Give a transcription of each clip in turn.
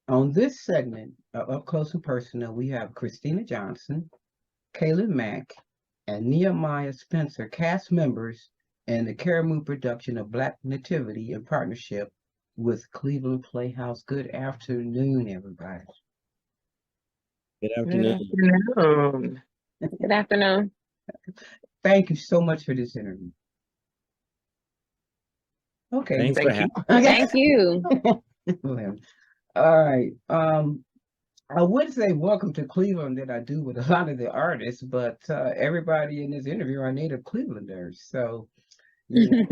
On this segment of Up Close and Personal, we have Christina Johnson, Kaylin Mack, and Nehemiah Spencer, cast members in the Karamu production of Black Nativity in partnership with Cleveland Playhouse. Good afternoon, everybody. Good Good afternoon. afternoon. Good afternoon. Thank you so much for this interview. Okay. Thanks for Thank you. having Thank you. All right. I would say welcome to Cleveland that I do with a lot of the artists, but everybody in this interview are native Clevelanders. So, you know,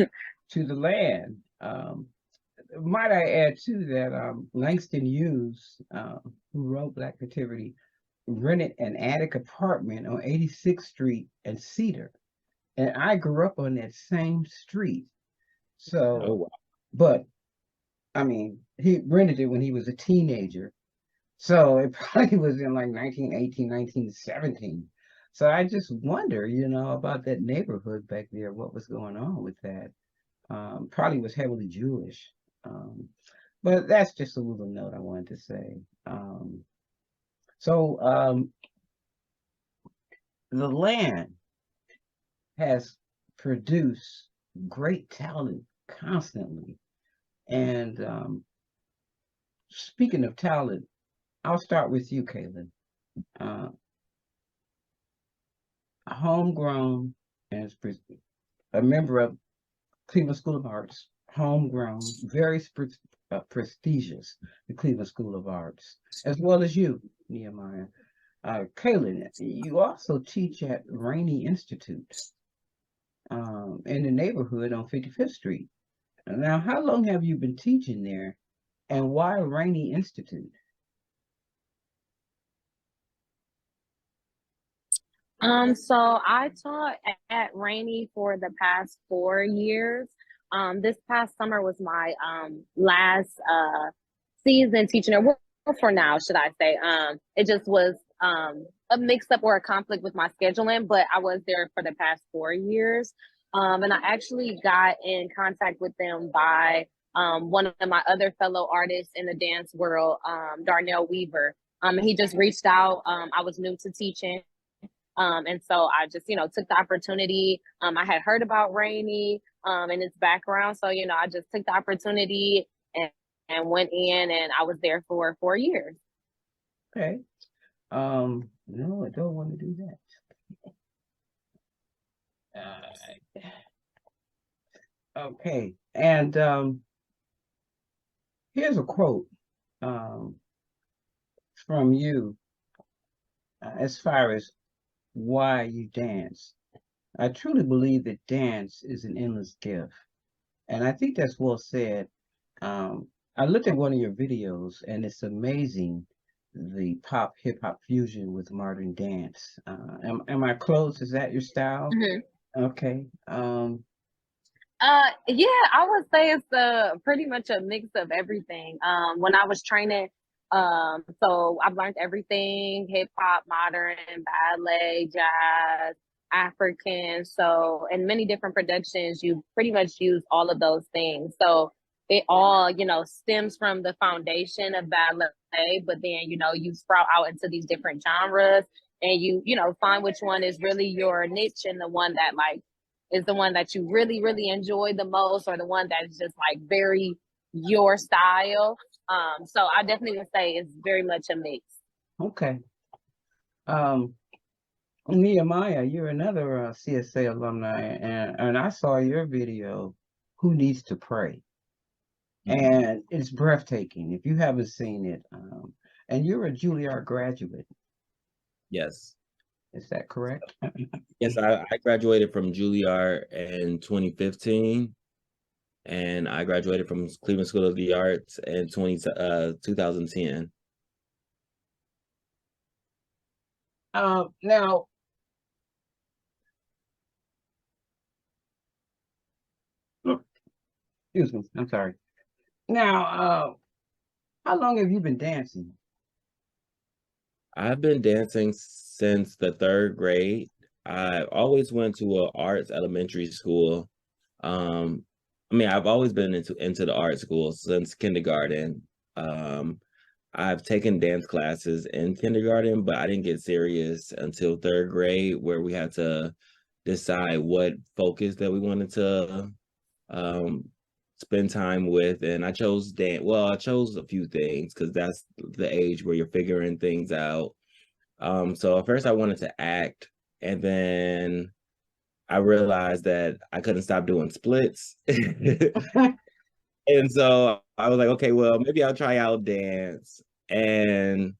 to the land. Might I add too that Langston Hughes, who wrote Black Nativity, rented an attic apartment on 86th Street and Cedar, and I grew up on that same street. Oh, So, wow. but I mean, he rented it when he was a teenager. So it probably was in like 1918, 1917. So I just wonder, about that neighborhood back there, what was going on with that. Probably was heavily Jewish. Um, but that's just a little note I wanted to say. So the land has produced great talent constantly. And speaking of talent, I'll start with you, Kaylin. Uh, Homegrown and a member of Cleveland School of Arts, homegrown, very prestigious, the Cleveland School of Arts, as well as you, Nehemiah. Kaylin, you also teach at Rainey Institute in the neighborhood on 55th Street. Now, how long have you been teaching there, and why Rainey Institute? So I taught at Rainey for the past 4 years. This past summer was my last season teaching, or for now, should I say. It just was a mix up or a conflict with my scheduling, but I was there for the past 4 years. And I actually got in contact with them by one of my other fellow artists in the dance world, Darnell Weaver. He just reached out. I was new to teaching. And so I just, took the opportunity. I had heard about Rainey and its background. So, I just took the opportunity and went in, and I was there for 4 years. Okay. No, I don't want to do that. Okay. And here's a quote from you as far as why you dance. I truly believe that dance is an endless gift. And I think that's well said. I looked at one of your videos, and it's amazing the pop hip hop fusion with modern dance. Am I close? Is that your style? Mm-hmm. Okay. Yeah, I would say it's pretty much a mix of everything. When I was training, so I've learned everything: hip hop, modern, ballet, jazz, African. So in many different productions, you pretty much use all of those things. So it all, stems from the foundation of ballet, but then, you sprout out into these different genres, and you find which one is really your niche, and the one that is the one that you really, really enjoy the most, or the one that's just very your style. So I definitely would say it's very much a mix. Okay. Nehemiah, you're another CSA alumni, and I saw your video, Who Needs to Pray? And it's breathtaking if you haven't seen it. And you're a Juilliard graduate. Yes. Is that correct? Yes, I graduated from Juilliard in 2015, and I graduated from Cleveland School of the Arts in 2010. Now, excuse me, I'm sorry. Now, how long have you been dancing? I've been dancing since the 3rd grade. I always went to an arts elementary school. I've always been into the art school since kindergarten. I've taken dance classes in kindergarten, but I didn't get serious until third grade, where we had to decide what focus that we wanted to um, spend time with. And I chose dance. Well, I chose a few things because that's the age where you're figuring things out. So at first I wanted to act, and then I realized that I couldn't stop doing splits. And so I was like, okay, well, maybe I'll try out dance. And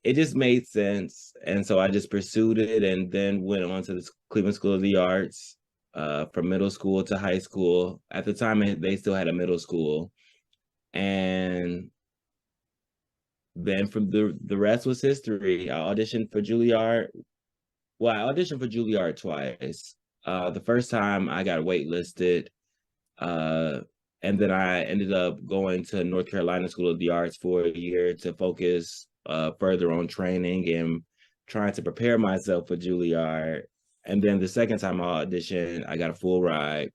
it just made sense. And so I just pursued it and then went on to the Cleveland School of the Arts from middle school to high school. At the time, they still had a middle school. And then from the rest was history. I auditioned for Juilliard. Well, I auditioned for Juilliard twice. The first time I got waitlisted. Uh, and then I ended up going to North Carolina School of the Arts for a year to focus further on training and trying to prepare myself for Juilliard. And then the second time I auditioned, I got a full ride.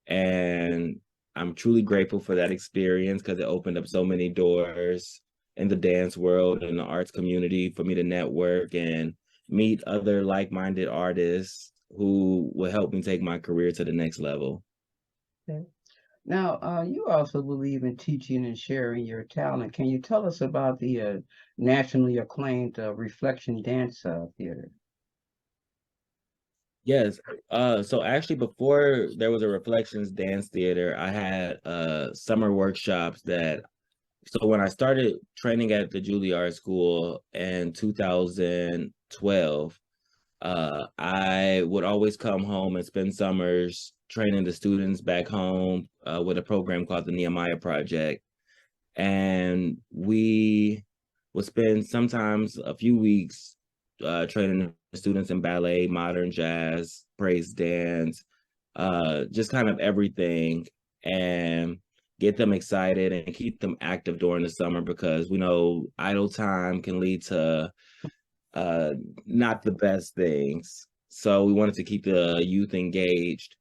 And I'm truly grateful for that experience because it opened up so many doors in the dance world and the arts community for me to network and meet other like-minded artists who will help me take my career to the next level. Okay. Now, you also believe in teaching and sharing your talent. Can you tell us about the nationally acclaimed Reflection Dance Theater? Yes. So actually before there was a Reflections Dance Theater, I had summer workshops that so when I started training at the Juilliard School in 2012, I would always come home and spend summers training the students back home with a program called the Nehemiah Project. And we would spend sometimes a few weeks training the students in ballet, modern jazz, praise dance, just kind of everything, and get them excited and keep them active during the summer because we know idle time can lead to not the best things. So we wanted to keep the youth engaged.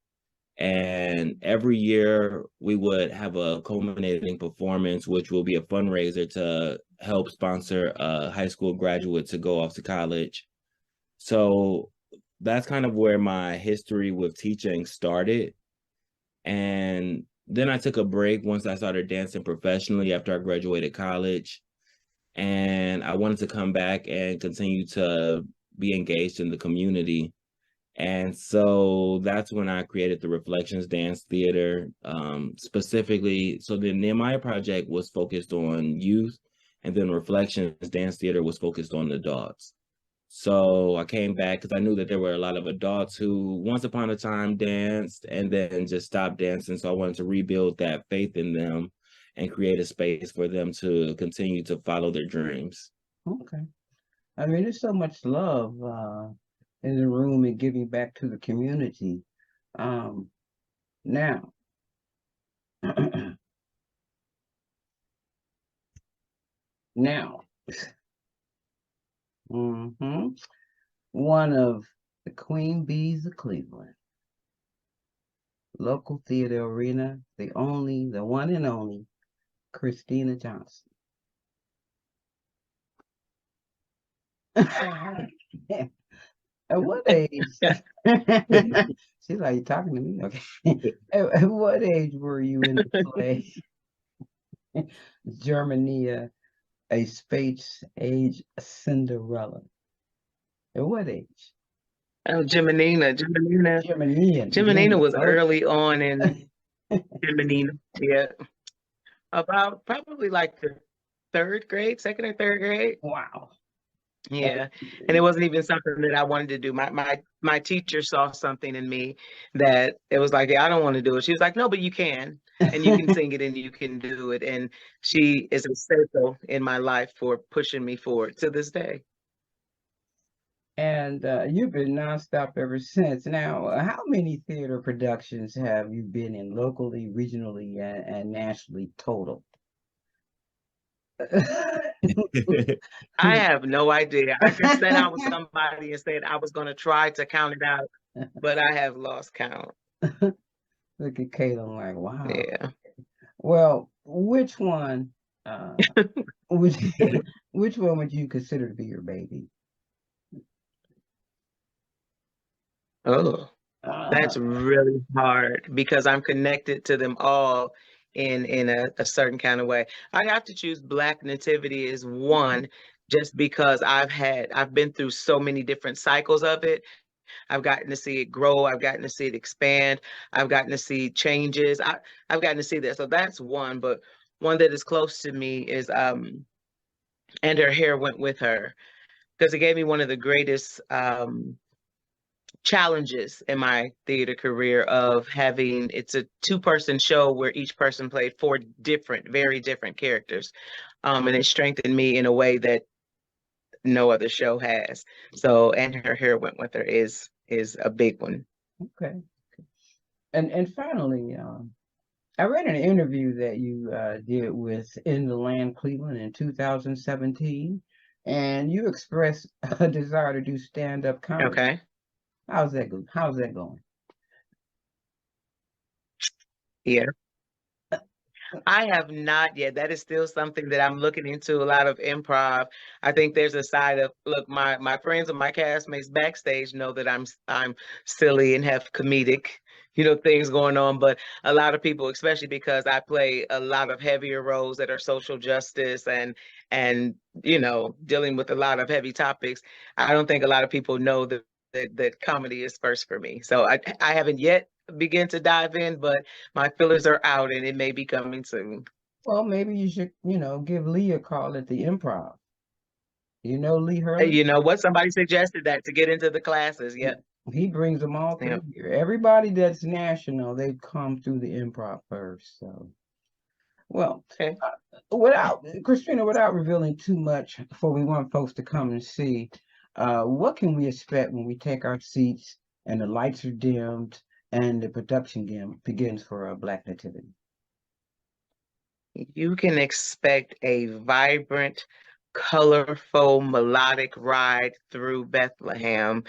And every year we would have a culminating performance, which will be a fundraiser to help sponsor a high school graduate to go off to college. So that's kind of where my history with teaching started. And then I took a break once I started dancing professionally after I graduated college. And I wanted to come back and continue to be engaged in the community. And so that's when I created the Reflections Dance Theater, specifically. So the Nehemiah Project was focused on youth, and then Reflections Dance Theater was focused on adults. So I came back because I knew that there were a lot of adults who once upon a time danced and then just stopped dancing. So I wanted to rebuild that faith in them and create a space for them to continue to follow their dreams. Okay. I mean, there's so much love in the room and giving back to the community. Now, now, one of the queen bees of Cleveland, local theater arena, the one and only, Christina Johnson. At what age? She's like, you talking to me? Okay. At what age were you in the play? Germania, a space age Cinderella. At what age? Oh, Jimenina was Okay. early on in Jimenina. Yeah. About probably like the second or third grade. Wow. Yeah. And it wasn't even something that I wanted to do. My teacher saw something in me that it was like, yeah, I don't want to do it. She was like, no, but you can. And you can sing it and you can do it. And she is a staple in my life for pushing me forward to this day. And you've been nonstop ever since. Now, how many theater productions have you been in locally, regionally, and nationally total? I have no idea. I just said I was somebody and said I was going to try to count it out, but I have lost count. Look at Kayla, like, wow. Yeah. Well, which one Which which one would you consider to be your baby? Oh, Ah, that's really hard because I'm connected to them all in a certain kind of way. I have to choose Black Nativity as one just because I've been through so many different cycles of it. I've gotten to see it grow, I've gotten to see it expand, I've gotten to see changes. I've gotten to see that. So that's one, but one that is close to me is And Her Hair Went With Her, because it gave me one of the greatest challenges in my theater career of having it's a two-person show where each person played four different, very different characters. And it strengthened me in a way that no other show has. So And Her Hair Went With Her is a big one. okay. And finally, I read an interview that you did with In the Land Cleveland in 2017, and you expressed a desire to do stand-up comedy. Okay. How's that go? How's that going? Yeah. I have not yet. That is still something that I'm looking into, a lot of improv. I think there's a side of, look, my friends and my castmates backstage know that I'm silly and have comedic, things going on, but a lot of people, especially because I play a lot of heavier roles that are social justice and dealing with a lot of heavy topics, I don't think a lot of people know that comedy is first for me. So I haven't yet begin to dive in, but my fillers are out and it may be coming soon. Well, maybe you should, give Lee a call at the Improv. You know Lee Hurley? You know what? Somebody suggested that to get into the classes. He, Yep. he brings them all Yep. through here. Everybody that's national, they come through the Improv first. So, well, Okay. without Christina, without revealing too much, for we want folks to come and see, what can we expect when we take our seats and the lights are dimmed and the production begins for a Black Nativity? You can expect a vibrant, colorful, melodic ride through Bethlehem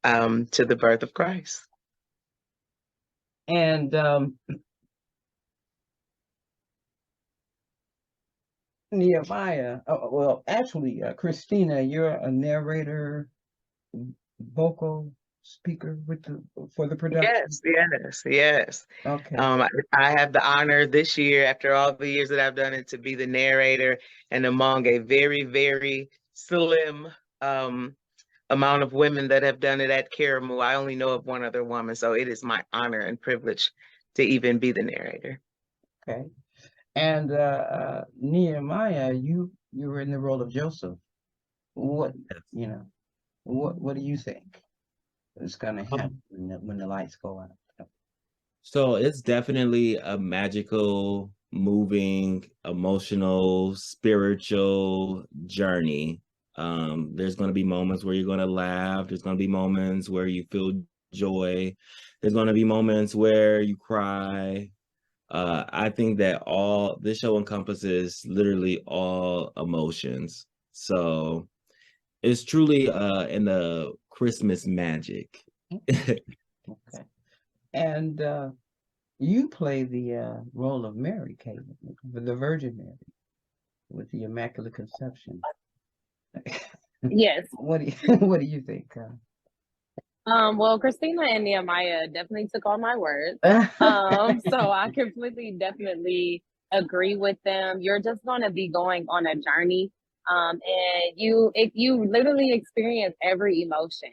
to the birth of Christ. And Nehemiah, well, actually, Christina, you're a narrator, vocal speaker for the production. Yes. Okay. I have the honor this year, after all the years that I've done it, to be the narrator, and among a very, very slim amount of women that have done it at Karamu, I only know of one other woman, so it is my honor and privilege to even be the narrator. Okay. And Nehemiah, you were in the role of Joseph. What what do you think is going to happen when the lights go out? So it's definitely a magical, moving, emotional, spiritual journey. There's going to be moments where you're going to laugh. There's going to be moments where you feel joy. There's going to be moments where you cry. I think that all this show encompasses literally all emotions. So it's truly in the Christmas magic. Okay. And you play the role of Mary, Caitlin, the Virgin Mary, with the Immaculate Conception. Yes. What do you think? Well, Christina and Nehemiah definitely took all my words. So I completely, definitely agree with them. You're just going to be going on a journey. And if you literally experience every emotion,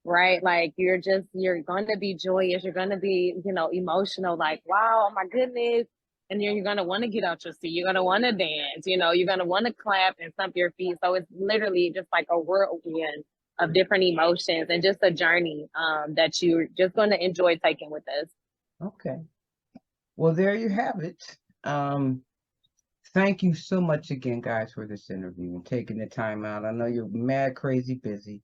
right? Like you're going to be joyous. You're going to be, emotional, like, wow, oh my goodness. And then you're going to want to get out your seat. You're going to want to dance, you're going to want to clap and stomp your feet. So it's literally just like a whirlwind of different emotions and just a journey that you're just going to enjoy taking with us. Okay. Well, there you have it. Thank you so much again, guys, for this interview and taking the time out. I know you're mad, crazy busy,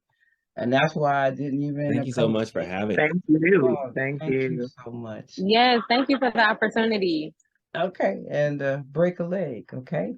and that's why I didn't even. Thank you so much for having me. Thank you. Oh, Thank you you. so much. Yes, thank you for the opportunity. Okay, and break a leg, okay?